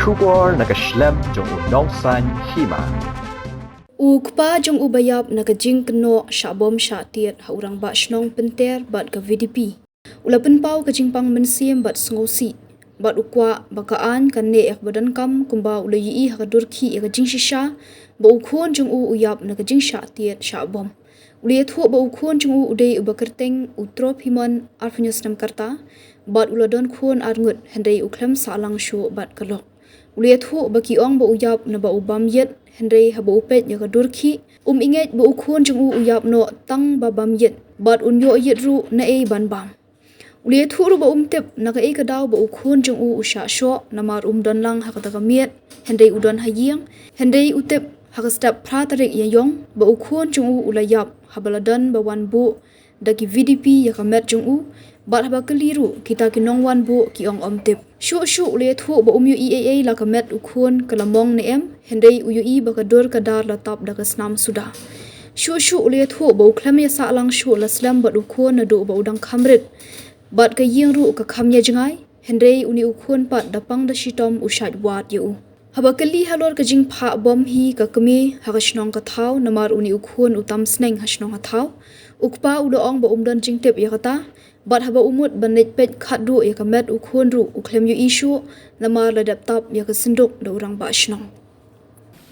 Shubor nakaslem jong unongsan hima. Ukpa jong ubayap nakajing keno syabom syatiat haurang ba shnong penter bat ka VDP. Ulapen pau kajing pang mensiem bat sengosi. Bat ukwa bakaan kan ne ek badan kam kumba ulayi hakadurki ekajing shisha ba ukhon jong uyap nakajing syatiat syabom. Uliat hu ba ukhon jong udai ubakerteng utrop himan arfanyos namkarta bat uladon khon arngut hendai uklem salang shu bat kalok. Uliat hu ba kiong ba uyap na ba ubam yet hendai haba upet ya kadurki inget ba ukhon jong uyap no tang ba bam yet bat unyo yet ru na e ban bam. Uliat hu ru ba tip na ka e kadaw ba ukhon jong usha sho na mar don lang hakata miet hendai udon hayang hendai utip hakastap pratarik yayong ba ukhon jong ulayap habaladan ba wan bu daki VDP ya kamet jong bat haba keliru kita kinong wan bu kiong tip. Shu uliat hu ba umyu EAA la kamet ukhon kalamong ne em hendai uyu ba kadur kadar latap da kasnam sudah. Shu uliat hu ba uklam ya sa lang shu la slam ba ukhon na do ba udang khamrit bat ka ying ru ka khamya jangai hendai uni ukhon pat dapang da shitom ushat wat yu. Haba kali halor ka jing pha bom hi ka kami hakashnong ka thau namar uni ukhon utam sneng hashnong thau ukpa udoong ba umdan jing tip ya kata bat haba umut banet pet khadu ya kamet ukhon ru uklem yu issue namar ladap tap ya kasenduk da urang ba shnong.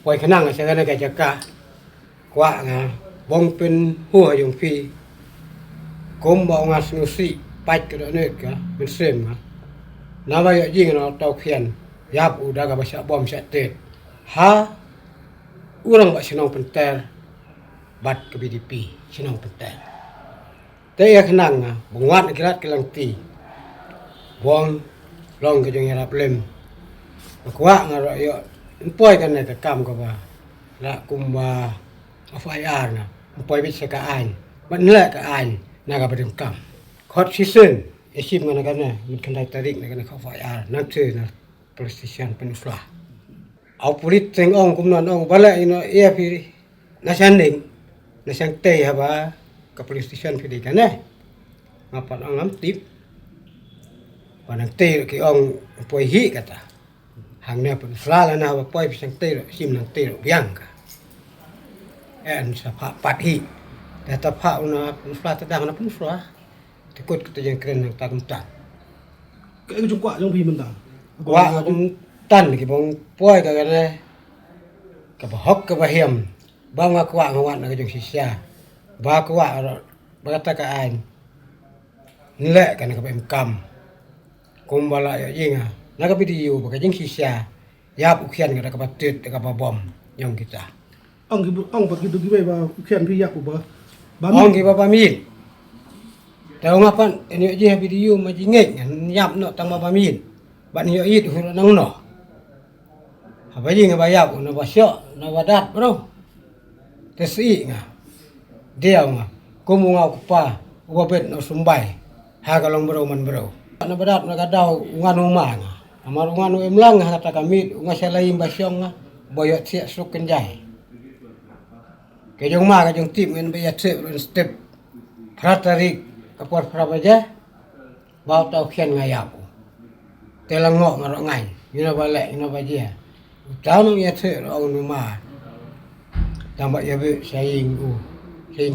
Poi khanang sa kana ka jaka kwa nga bong pen hu yung phi kom ba nga snusi pat ka ne ka ben sem na ba ya jing na tau khian yap udah ka ba sha bom sha te ha urang ba shnong penter bat ke BDP shnong penter te ya khanang nga bungwat kirat kilang ti bong long ke jong ya problem kwa nga ro yo poi kan ne ka kam ka ba la kumba FIR na poi bit sa ka an ban la ka an na ka badem kam khot season esim ngana kana min khandai tarik na kana FIR na the na police station penusla au pulit teng ong kum non ong bala ino ia pi na sanding na sang te haba ka police station pi kana ngapat angam tip panang te ki ong poi hi kata hangnya penusla la na poi pi sang te sim nang te biang ka en sa pat hi data pa una penusla tadang na penusla tikut kita yang keren nang takum ta cái trung quạ trong phim mình ta qua cũng tan cái bông poi cái này cái bà hốc cái bà hiểm bao ngã quạ ngọn là cái trong xì xa ba quạ rồi ba ta cái anh lệ cái này cái em cầm cùng bà lại gì à nó cái video cái trong xì xa ya bục khen cái bà tuyệt cái bà bom nhung kita ông bagi tu gimana ba khen phi yak ba ông cái bà min tahu ngapan ini aja video macam ngek nyap no tang bà min bạn hiểu ít thì nó nóng nỏ apa gì người bayar nó bao nhiêu nó bao đắt bro thế sĩ ngà dia ngà cô mua ngau kupa uba bet nó sumbai ha kalong bro man bro nó bao đắt nó cả đau nganu mà ngà amar nganu em lang kata kami ngasih lain basyong ngà boyot siap suk kenjai cái jong ma cái jong tim en bayar step pratarik kapor prabaja bao tau khian ngayap telang ngok ngarok ngai ina balek ina bajia tahu ya the ông mà tang ba ya be saying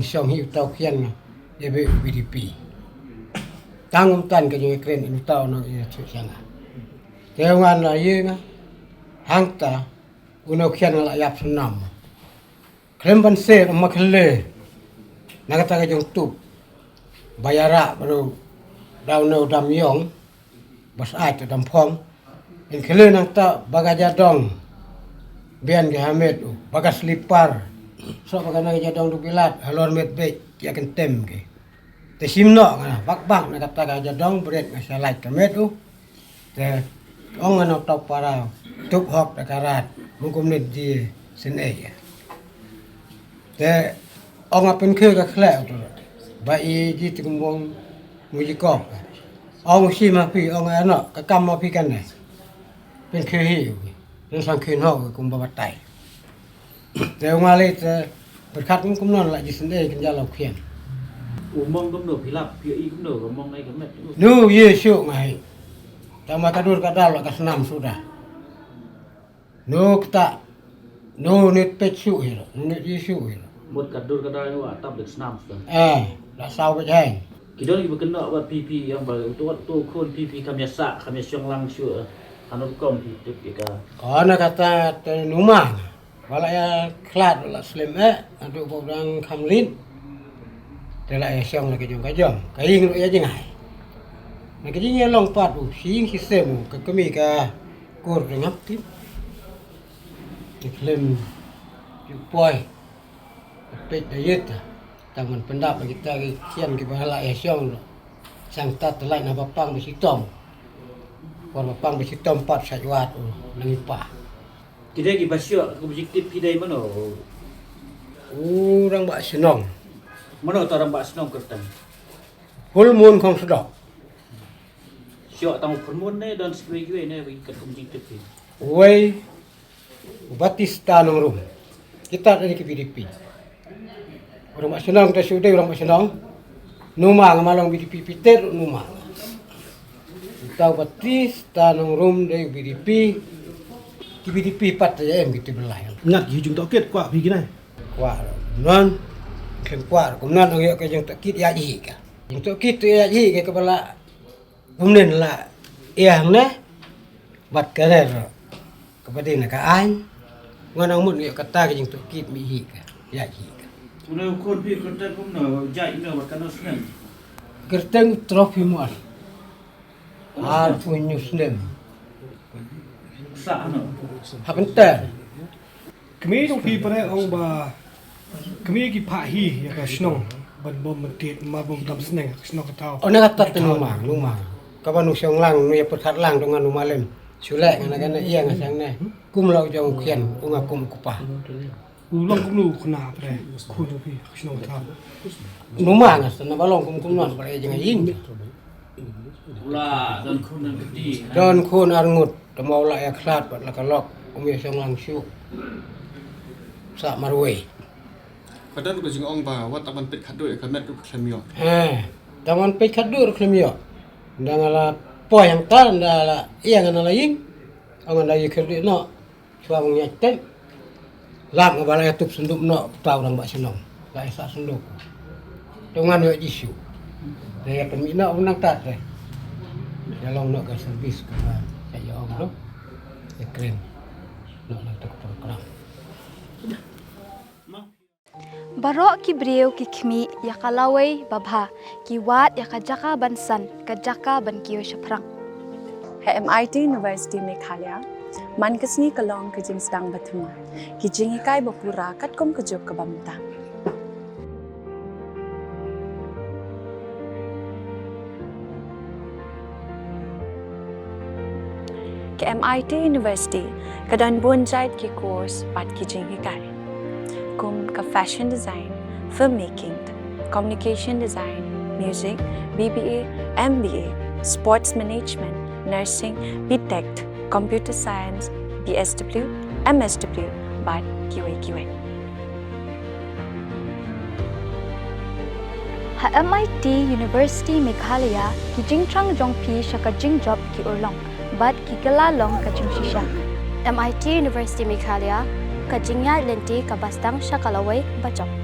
song hi tau khian ya be BDP tang tan cái những kren in tau no ya chu sanga teo ngan la ye nga hang ta uno khian la yap sunam krem ban se ma khale nagata cái jong tu bayara baru daw no dam yong bas ai tu dam phong in khele nang ta bagaja dong bian ke hamet bagas lipar so bagana ke jadong du pilat halor met be ya kan tem ke te simno ngana bak na kata ga jadong bret nga salai ka met te ong ngana tok para tup hok da karat mungkum net di sene ya te ong apen ke ka khle tu ba i ji tingmong mujikop ông si mà phi ông ấy nọ cái cam mà phi cái này bên kia hiểu nên sang kia họ cũng bảo tay để ông ấy bật khát cũng non lại chỉ xin đây cái là khuyên mong cũng được thì làm phía y cũng được mong đây cái mệt nu ye shu ngai ta ma kadur kadal ka senam sudah no kta no net pet su hilo net isu hilo một cắt đôi cái đai nó tập được snap rồi đã sao vậy hay kita lagi berkena buat PP yang baru tu kon PP kami siang langsung anu kom itu kita có nó kata numa wala ya klat wala slim adu orang kamlin tela ya siang lagi jong kajong kaing lu ya jengai nah kejingnya long pat sing sistem kami ka kur ngap tim iklim poi pet ayat taman pendap kita kian ke bahala ya siang sang tat lain apa pang di sitom kalau pang di sitom pat sajwat nangipa kita lagi basio objektif kita mana orang bak senong mana orang bak senong kertan full moon không sedok siok tamu permun ne dan sebagainya ne ikat objektif ni Wei Batista nomor kita dari ke PDP orang bak senong kita sudah orang bak senong numa ngamalong PDP Peter numa kita Batista nomor dari PDP di PDP 4 em gitu belai nhặt gì chúng ta kết quả vì cái này quả non khen quả cũng non ông cái chúng ta kít ya gì cả chúng ta kít ya gì cái kepala không nên là yang nè bật cái này rồi cái vấn đề là cái anh ngon ông một người kata cái chúng ta kít bị gì cả ya gì cả Una kon pi kertan pun no jai no makan senang kerteng trophy mual punya snem sa no hakan ter kami trong phi pare ông bà kami ki pha hi ya ka snong ban bom man tiet ma bom tam sneng snong ka tao ona kata numa kabanu siang lang nu ya perkat lang dengan numa lem sulek ngana kana iya ngasang ne kum lau jong khian unga kum kupa u long cũng lu khna pare khu trong phi snong tao numa ngas na balong kum non pare jangan yin la dan kon dan gede don khun arngut mau la ya klat bat la kalok umi siang lang siu sa marwe Kadang tu jeng ong ba wat taman pet khadoi kamet tu khlamiot. taman pe khadur klemio dangala po yang tan dala iya ngana la ying angan la yikir no suang nyaten lam ngabala ya tup sunduk no tau rang bak senong la isa sunduk dengan yo jisu daya pemina unang tat deh dalam no ka servis ka saya ong no ya keren no la tok program Barok ki breu ki khmi ya kalawai babha ki wat ya kajaka bansan kajaka ban kiyo shaprang MIT University Meghalaya mankasni kalong ka jing stang bathuma ki jing ikai bapura katkom ka job ka bamta ke MIT University kadan bonjait ki course pat ki jing ikai kum ka fashion design, filmmaking, communication design, music, BBA, MBA, sports management, nursing, BTech, computer science, BSW, MSW, but QA. ha MIT University Meghalaya ki jingtrang jongpi shaka jing job ki urlong but ki kalalong ka jing shisha MIT University Meghalaya kajingya lenti kabastang syakalaway bacok.